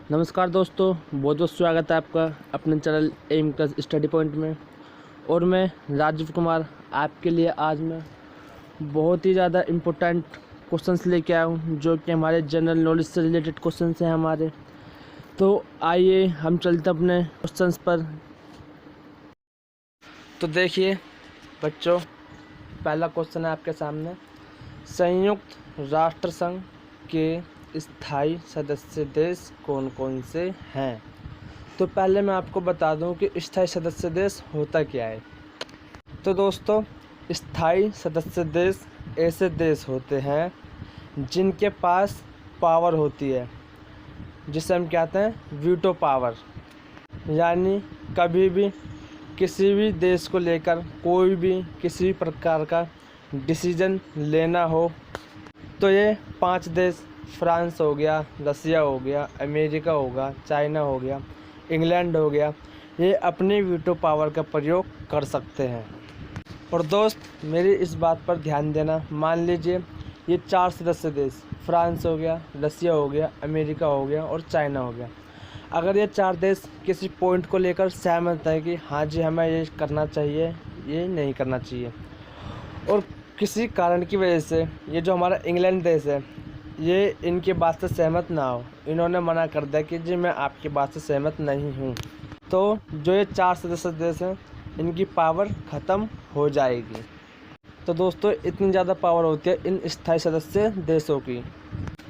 नमस्कार दोस्तों, बहुत बहुत स्वागत है आपका अपने channel M class study point में। और मैं राजीव कुमार आपके लिए आज मैं बहुत ही ज़्यादा इम्पोर्टेंट क्वेश्चंस लेके आया हूँ, जो कि हमारे जनरल नॉलेज से रिलेटेड क्वेश्चंस हैं हमारे। तो आइए हम चलते अपने क्वेश्चंस पर। तो देखिए बच्चों, पहला क्वेश्चन है आपके सामने। संयुक्त राष्ट्र संघ के स्थायी सदस्य देश कौन कौन से हैं? तो पहले मैं आपको बता दूं कि स्थायी सदस्य देश होता क्या है। तो दोस्तों, स्थायी सदस्य देश ऐसे देश होते हैं जिनके पास पावर होती है, जिसे हम कहते हैं वीटो पावर। यानी कभी भी किसी भी देश को लेकर कोई भी किसी भी प्रकार का डिसीजन लेना हो तो ये 5 देश, फ्रांस हो गया, रसिया हो गया, अमेरिका होगा, चाइना हो गया, इंग्लैंड हो गया, ये अपनी वीटो पावर का प्रयोग कर सकते हैं। और दोस्त, मेरी इस बात पर ध्यान देना। मान लीजिए ये 4 सदस्य देश, फ्रांस हो गया, रसिया हो गया, अमेरिका हो गया और चाइना हो गया। अगर ये 4 देश किसी पॉइंट को लेकर सहमत है कि हाँ जी हमें ये करना चाहिए, ये नहीं करना चाहिए, और किसी कारण की वजह से ये जो हमारा इंग्लैंड देश है ये इनकी बात से सहमत ना हो, इन्होंने मना कर दिया कि जी मैं आपकी बात से सहमत नहीं हूँ, तो जो ये 4 सदस्य देश हैं इनकी पावर ख़त्म हो जाएगी। तो दोस्तों, इतनी ज़्यादा पावर होती है इन स्थायी सदस्य देशों की।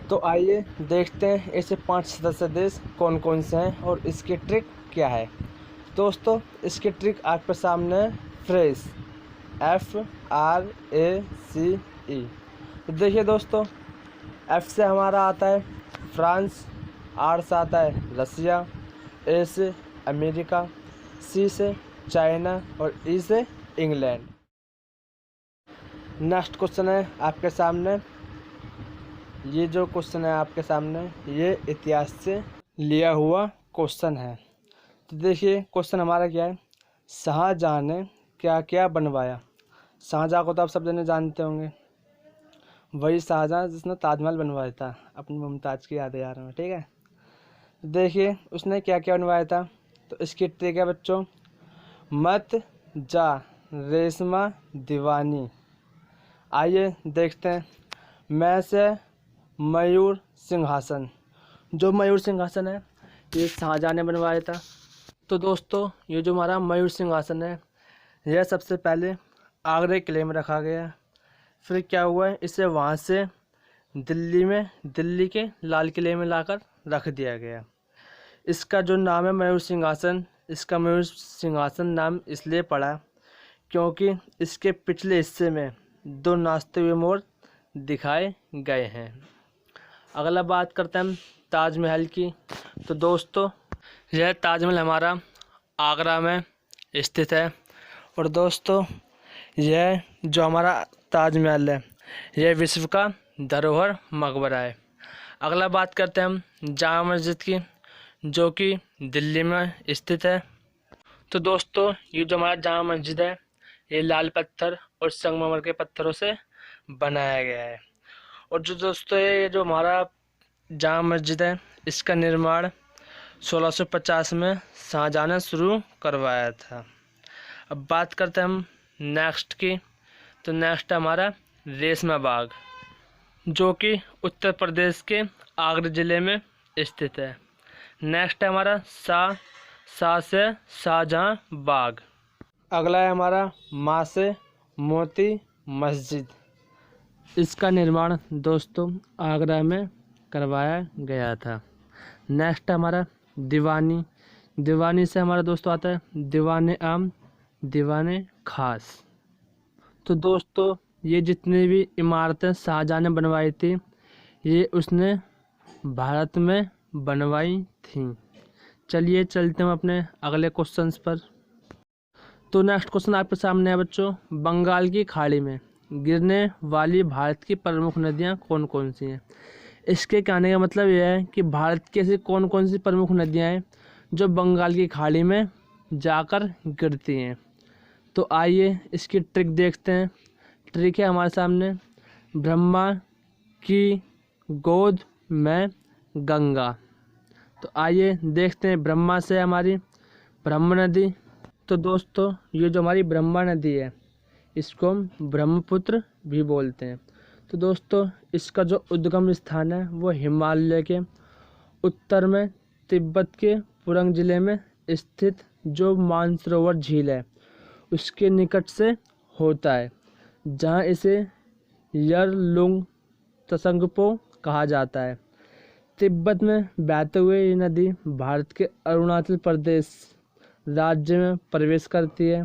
तो आइए देखते हैं ऐसे 5 सदस्य देश कौन कौन से हैं और इसकी ट्रिक क्या है। दोस्तों, इसकी ट्रिक आपके सामने है फ्रेस, FRACE। तो देखिए दोस्तों, F से हमारा आता है फ्रांस, R से आता है रसिया, A से अमेरिका, C से चाइना और E से इंग्लैंड। नेक्स्ट क्वेश्चन है आपके सामने। ये जो क्वेश्चन है आपके सामने ये इतिहास से लिया हुआ क्वेश्चन है। तो देखिए क्वेश्चन हमारा क्या है। शाहजहाँ ने क्या क्या बनवाया? शाहजहाँ को तो आप सब जने जानते होंगे, वही शाहजहाँ जिसने ताजमहल बनवाया था अपनी मुमताज़ की याद यार में। ठीक है, देखिए उसने क्या क्या बनवाया था। तो इसकी ट्रिक है बच्चों, मत जा रेशमा दीवानी। आइए देखते हैं। मैं से मयूर सिंहासन। जो मयूर सिंहासन है ये शाहजहाँ ने बनवाया था। तो दोस्तों, ये जो हमारा मयूर सिंहासन है यह सबसे पहले आगरा किले में रखा गया। फिर क्या हुआ, इसे वहाँ से दिल्ली के लाल किले में लाकर रख दिया गया। इसका जो नाम है मयूर सिंहासन, इसका मयूर सिंहासन नाम इसलिए पड़ा क्योंकि इसके पिछले हिस्से में 2 नाचते हुए मोर दिखाए गए हैं। अगला बात करते हैं हम ताजमहल की। तो दोस्तों, यह ताजमहल हमारा आगरा में स्थित है। और दोस्तों, यह जो हमारा ताजमहल है यह विश्व का धरोहर मकबरा है। अगला बात करते हैं हम जामा मस्जिद की, जो कि दिल्ली में स्थित है। तो दोस्तों, ये जो हमारा जामा मस्जिद है ये लाल पत्थर और संगमरमर के पत्थरों से बनाया गया है। और जो दोस्तों, ये जो हमारा जामा मस्जिद है इसका निर्माण 1650 में शाहजहाँ ने शुरू करवाया था। अब बात करते हैं हम नेक्स्ट की। तो नेक्स्ट है हमारा रेशमा बाग, जो कि उत्तर प्रदेश के आगरा ज़िले में स्थित है। नेक्स्ट है हमारा शाह से शाहजहाँ बाग। अगला है हमारा माँ से मोती मस्जिद। इसका निर्माण दोस्तों आगरा में करवाया गया था। नेक्स्ट है हमारा दीवानी से हमारा दोस्तों आता है दीवाने आम, दीवाने खास। तो दोस्तों, ये जितनी भी इमारतें शाहजहाँ ने बनवाई थी ये उसने भारत में बनवाई थी। चलिए चलते हैं अपने अगले क्वेश्चंस पर। तो नेक्स्ट क्वेश्चन आपके सामने है बच्चों, बंगाल की खाड़ी में गिरने वाली भारत की प्रमुख नदियाँ कौन कौन सी हैं? इसके कहने का मतलब यह है कि भारत की ऐसी कौन कौन सी प्रमुख नदियाँ हैं जो बंगाल की खाड़ी में जाकर गिरती हैं। तो आइए इसकी ट्रिक देखते हैं। ट्रिक है हमारे सामने, ब्रह्मा की गोद में गंगा। तो आइए देखते हैं ब्रह्मा से हमारी ब्रह्म नदी। तो दोस्तों ये जो हमारी ब्रह्मा नदी है इसको हम ब्रह्मपुत्र भी बोलते हैं। तो दोस्तों इसका जो उद्गम स्थान है वो हिमालय के उत्तर में तिब्बत के पुरंग जिले में स्थित जो मानसरोवर झील है उसके निकट से होता है, जहाँ इसे यरलुंग त्संगपो कहा जाता है। तिब्बत में बहते हुए ये नदी भारत के अरुणाचल प्रदेश राज्य में प्रवेश करती है।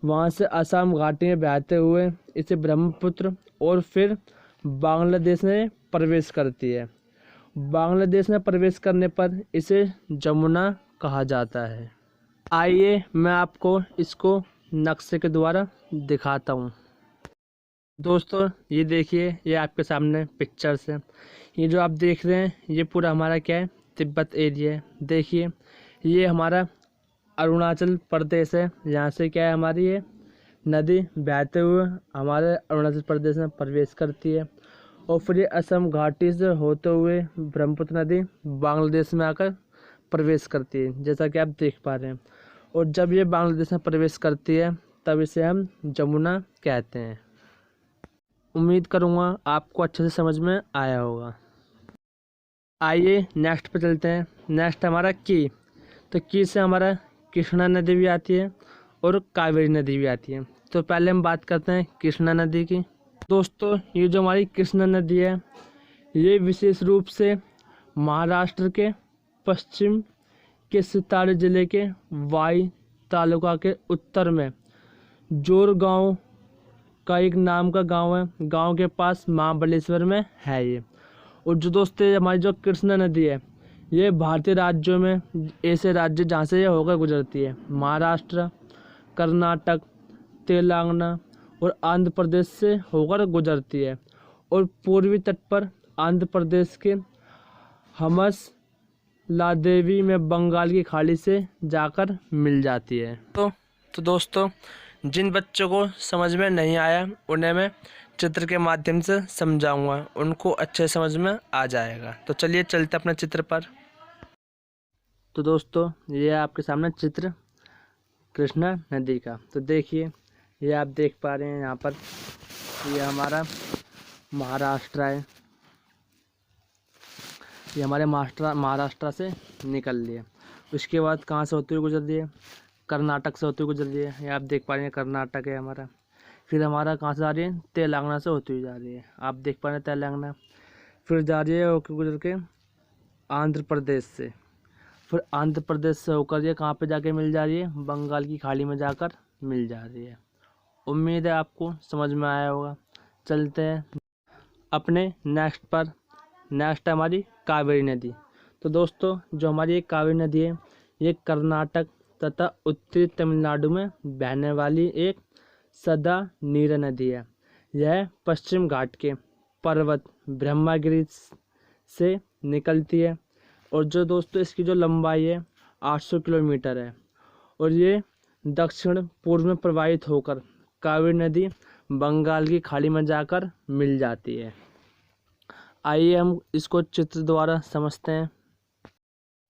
वहाँ से असम घाटी में बहते हुए इसे ब्रह्मपुत्र और फिर बांग्लादेश में प्रवेश करती है। बांग्लादेश में प्रवेश करने पर इसे जमुना कहा जाता है। आइए मैं आपको इसको नक्शे के द्वारा दिखाता हूँ। दोस्तों ये देखिए, ये आपके सामने पिक्चर्स है। ये जो आप देख रहे हैं ये पूरा हमारा क्या है, तिब्बत एरिया है। देखिए ये हमारा अरुणाचल प्रदेश है, यहाँ से क्या है हमारी ये नदी बहते हुए हमारे अरुणाचल प्रदेश में प्रवेश करती है और फिर ये असम घाटी से होते हुए ब्रह्मपुत्र नदी बांग्लादेश में आकर प्रवेश करती है, जैसा कि आप देख पा रहे हैं। और जब ये बांग्लादेश में प्रवेश करती है तब इसे हम जमुना कहते हैं। उम्मीद करूँगा आपको अच्छे से समझ में आया होगा। आइए नेक्स्ट पे चलते हैं। नेक्स्ट हमारा की। तो की से हमारा कृष्णा नदी भी आती है और कावेरी नदी भी आती है। तो पहले हम बात करते हैं कृष्णा नदी की। दोस्तों ये जो हमारी कृष्णा नदी है ये विशेष रूप से महाराष्ट्र के पश्चिम के सितारे जिले के वाई तालुका के उत्तर में जोर गांव का एक नाम का गांव है, गांव के पास महाबलेश्वर में है ये। और जो दोस्तों हमारी जो कृष्णा नदी है ये भारतीय राज्यों में ऐसे राज्य जहाँ से ये होकर गुजरती है, महाराष्ट्र, कर्नाटक, तेलंगाना और आंध्र प्रदेश से होकर गुजरती है और पूर्वी तट पर आंध्र प्रदेश के हमसलादेवी में बंगाल की खाड़ी से जाकर मिल जाती है। तो दोस्तों जिन बच्चों को समझ में नहीं आया उन्हें मैं चित्र के माध्यम से समझाऊंगा, उनको अच्छे समझ में आ जाएगा। तो चलिए चलते अपने चित्र पर। तो दोस्तों ये आपके सामने चित्र कृष्णा नदी का। तो देखिए ये आप देख पा रहे हैं यहाँ पर ये हमारा महाराष्ट्र है। ये हमारे महाराष्ट्र से निकल रही है। उसके बाद कहाँ से होते हुए गुजर रही है, कर्नाटक से होते हुए गुजर रही है। ये आप देख पा रहे हैं कर्नाटक है हमारा। फिर हमारा कहाँ से आ रही है, तेलंगाना से होती हुई जा रही है। आप देख पा रहे हैं तेलंगाना। फिर जा रही है होकर गुजर के आंध्र प्रदेश से। फिर आंध्र प्रदेश से होकर ये कहाँ पे जाके मिल जा रही है, बंगाल की खाड़ी में जाकर मिल जा रही है। उम्मीद है आपको समझ में आया होगा। चलते हैं अपने नेक्स्ट पर। नेक्स्ट है हमारी कावेरी नदी। तो दोस्तों जो हमारी एक कावेरी नदी है ये कर्नाटक तथा उत्तरी तमिलनाडु में बहने वाली एक सदा नीरा नदी है। यह पश्चिम घाट के पर्वत ब्रह्मगिरि से निकलती है और जो दोस्तों इसकी जो लंबाई है 800 किलोमीटर है और ये दक्षिण पूर्व में प्रवाहित होकर कावेरी नदी बंगाल की खाड़ी में जाकर मिल जाती है। आइए हम इसको चित्र द्वारा समझते हैं।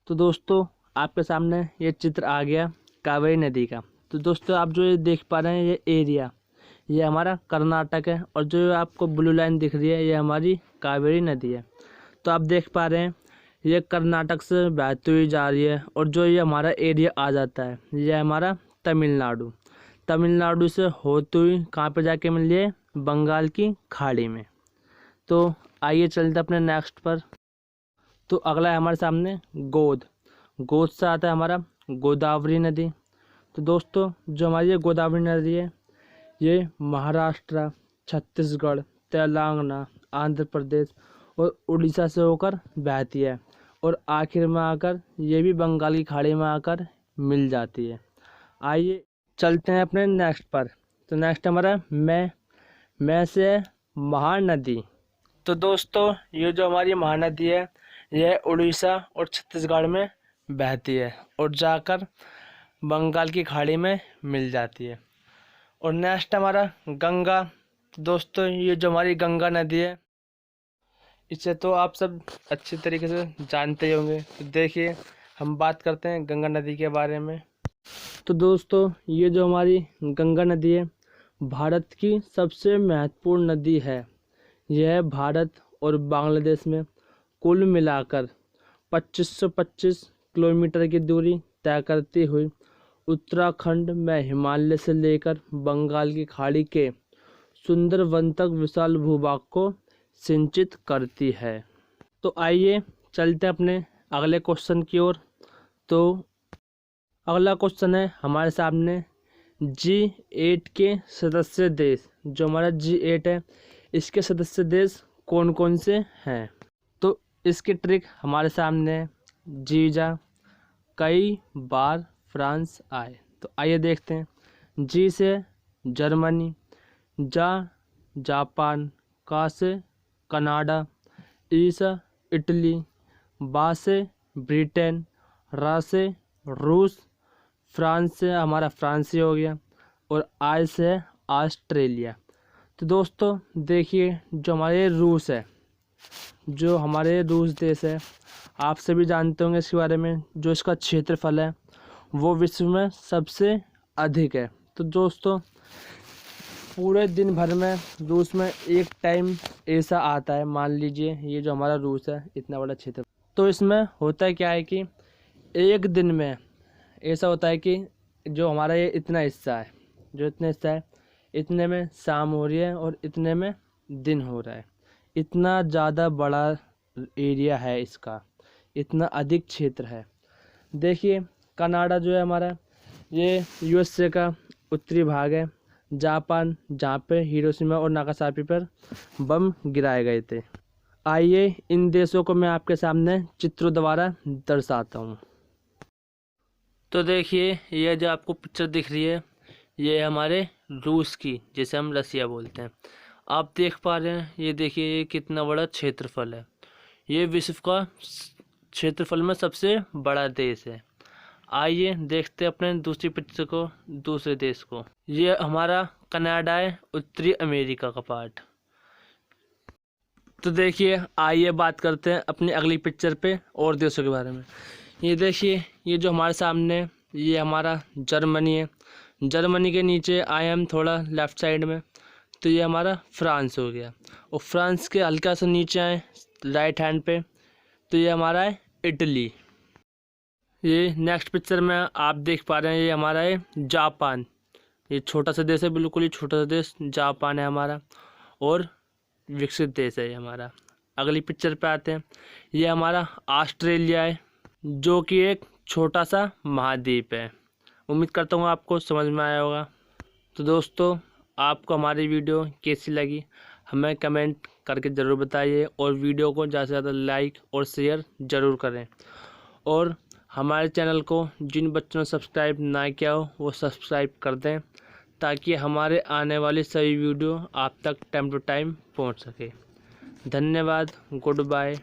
तो दोस्तों आपके सामने ये चित्र आ गया कावेरी नदी का। तो दोस्तों आप जो ये देख पा रहे हैं ये एरिया ये हमारा कर्नाटक है और जो आपको ब्लू लाइन दिख रही है ये हमारी कावेरी नदी है। तो आप देख पा रहे हैं ये कर्नाटक से बहती हुई जा रही है और जो ये हमारा एरिया आ जाता है ये हमारा तमिलनाडु। तमिलनाडु से होती हुई कहाँ पे जाके मिल रही है, बंगाल की खाड़ी में। तो आइए चलते अपने नेक्स्ट पर। तो अगला है हमारे सामने गोद। गोद से आता है हमारा गोदावरी नदी। तो दोस्तों जो हमारी ये गोदावरी नदी है ये महाराष्ट्र, छत्तीसगढ़, तेलंगाना, आंध्र प्रदेश और उड़ीसा से होकर बहती है और आखिर में आकर ये भी बंगाल की खाड़ी में आकर मिल जाती है। आइए चलते हैं अपने नेक्स्ट पर। तो नेक्स्ट हमारा मैं से महानदी। तो दोस्तों ये जो हमारी महानदी है यह उड़ीसा और छत्तीसगढ़ में बहती है और जाकर बंगाल की खाड़ी में मिल जाती है। और नेक्स्ट हमारा गंगा। दोस्तों ये जो हमारी गंगा नदी है इसे तो आप सब अच्छे तरीके से जानते ही होंगे। तो देखिए हम बात करते हैं गंगा नदी के बारे में। तो दोस्तों ये जो हमारी गंगा नदी है भारत की सबसे महत्वपूर्ण नदी है। यह भारत और बांग्लादेश में कुल मिलाकर 2525 किलोमीटर की दूरी तय करती हुई उत्तराखंड में हिमालय से लेकर बंगाल की खाड़ी के सुंदरवन तक विशाल भूभाग को सिंचित करती है। तो आइए चलते अपने अगले क्वेश्चन की ओर। तो अगला क्वेश्चन है हमारे सामने G8 के सदस्य देश। जो हमारा G8 है इसके सदस्य देश कौन कौन से हैं। तो इसकी ट्रिक हमारे सामने है। जीजा कई बार फ्रांस आए। तो आइए देखते हैं। जी से जर्मनी, जापान, का से कनाडा, ई से इटली, बा से ब्रिटेन, रा से रूस, फ्रांस से हमारा फ्रांस ही हो गया, और आई से ऑस्ट्रेलिया। तो दोस्तों देखिए जो हमारे रूस है, जो हमारे रूस देश है, आप सभी जानते होंगे इसके बारे में। जो इसका क्षेत्रफल है वो विश्व में सबसे अधिक है। तो दोस्तों पूरे दिन भर में रूस में एक टाइम ऐसा आता है, मान लीजिए ये जो हमारा रूस है इतना बड़ा क्षेत्र, तो इसमें होता है क्या है कि एक दिन में ऐसा होता है कि जो हमारा ये इतना हिस्सा है, जो इतना हिस्सा है इतने में शाम हो रही है और इतने में दिन हो रहा है। इतना ज़्यादा बड़ा एरिया है इसका, इतना अधिक क्षेत्र है। देखिए कनाडा जो है हमारा ये यूएसए का उत्तरी भाग है। जापान जहाँ पे हिरोशिमा और नागासाकी पर बम गिराए गए थे। आइए इन देशों को मैं आपके सामने चित्रों द्वारा दर्शाता हूँ। तो देखिए ये जो आपको पिक्चर दिख रही है ये हमारे रूस की, जिसे हम रसिया बोलते हैं। आप देख पा रहे हैं ये देखिए ये कितना बड़ा क्षेत्रफल है। ये विश्व का क्षेत्रफल में सबसे बड़ा देश है। आइए देखते हैं अपने दूसरी पिक्चर को, दूसरे देश को। ये हमारा कनाडा है, उत्तरी अमेरिका का पार्ट। तो देखिए आइए बात करते हैं अपनी अगली पिक्चर पे और देशों के बारे में। ये देखिए ये जो हमारे सामने ये हमारा जर्मनी है। जर्मनी के नीचे आए हम थोड़ा लेफ्ट साइड में, तो ये हमारा फ्रांस हो गया। और फ्रांस के हल्का सा नीचे आए राइट हैंड पे, तो ये हमारा है इटली। ये नेक्स्ट पिक्चर में आप देख पा रहे हैं ये हमारा है जापान। ये छोटा सा देश है, बिल्कुल ही छोटा सा देश जापान है हमारा, और विकसित देश है ये हमारा। अगली पिक्चर पे आते हैं। ये हमारा ऑस्ट्रेलिया है, जो कि एक छोटा सा महाद्वीप है। उम्मीद करता हूँ आपको समझ में आया होगा। तो दोस्तों आपको हमारी वीडियो कैसी लगी हमें कमेंट करके ज़रूर बताइए, और वीडियो को ज़्यादा से ज़्यादा लाइक और शेयर ज़रूर करें। और हमारे चैनल को जिन बच्चों ने सब्सक्राइब ना किया हो वो सब्सक्राइब कर दें, ताकि हमारे आने वाली सभी वीडियो आप तक टाइम टू टाइम पहुंच सके। धन्यवाद, गुड बाय।